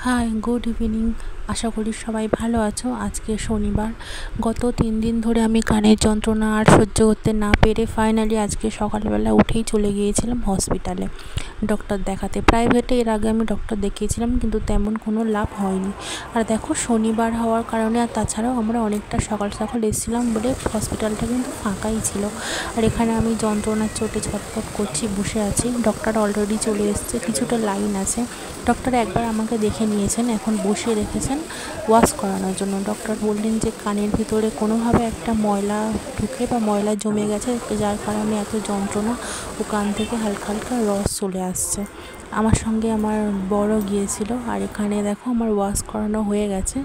High, good evening. আশা করি সবাই ভালো আছো। আজকে শনিবার। গত 3 দিন ধরে আমি কানের যন্ত্রণা আর সহ্য করতে না পেরে ফাইনালি আজকে সকালবেলা উঠেই চলে গিয়েছিলাম হসপিটালে ডক্টর দেখাতে। প্রাইভেটে এর আগে আমি ডক্টর দেখিয়েছিলাম, কিন্তু তেমন কোনো লাভ হয়নি। আর দেখো, শনিবার হওয়ার কারণে আর তাছাড়াও আমরা অনেকটা সকাল সকাল এসেছিলাম বলে হসপিটালটা কিন্তু ফাঁকাই ছিল। আর এখানে আমি যন্ত্রণার চোটে ছটফট করছি, বসে আছি। ডক্টর অলরেডি চলে এসছে, কিছুটা লাইন আছে। ডক্টর একবার আমাকে দেখে নিয়েছেন, এখন বসিয়ে রেখেছেন ওয়াশ করানোর জন্য। ডক্টর বললেন যে কানের ভিতরে কোনোভাবে একটা ময়লা ঢুকে বা ময়লা জমে গেছে, যার কারণে এত যন্ত্রণা ও কান থেকে হালকা হালকা রস চলে আসছে। আমার সঙ্গে আমার বড় গিয়েছিল। আর এখানে দেখো আমার ওয়াশ করানো হয়ে গেছে।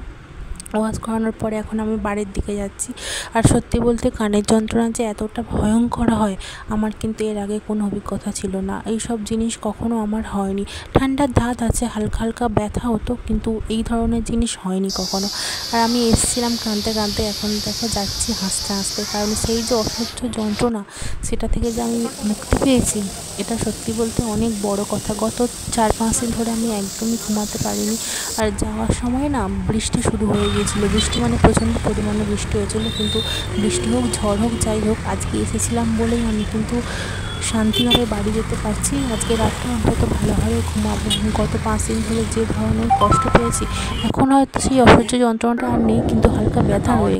ওয়াশ করানোর পরে এখন আমি বাড়ির দিকে যাচ্ছি। আর সত্যি বলতে কানের যন্ত্রণা যে এতটা ভয়ঙ্কর হয়, আমার কিন্তু এর আগে কোনো অভিজ্ঞতা ছিল না। এই সব জিনিস কখনো আমার হয়নি। ঠান্ডার ধাত আছে, হালকা হালকা ব্যথা হতো, কিন্তু এই ধরনের জিনিস হয়নি কখনো। আর আমি এসেছিলাম কাঁদতে কাঁদতে, এখন দেখো যাচ্ছি হাসতে হাসতে। কারণ সেই যে অসহ্য যন্ত্রণা, সেটা থেকে যে আমি মুক্তি পেয়েছি, এটা সত্যি বলতে অনেক বড় কথা। গত 4-5 দিন ধরে আমি একদমই ঘুমাতে পারিনি। আর যাওয়ার সময় না বৃষ্টি শুরু হয়ে গিয়েছিল। বৃষ্টি মানে প্রচণ্ড পরিমাণে বৃষ্টি হয়েছিল, কিন্তু বৃষ্টি হোক ঝড় হোক যাই হোক, আজকে এসেছিলাম বলেই আমি কিন্তু শান্তিভাবে বাড়ি যেতে পারছি। আজকে রাতটা অন্তত ভালোভাবে ঘুমাবো। গত 5 দিন ধরে যে ধরনের কষ্ট পেয়েছি, এখন হয়তো সেই অসহ্য যন্ত্রণাটা আর নেই, কিন্তু হালকা ব্যথা রয়ে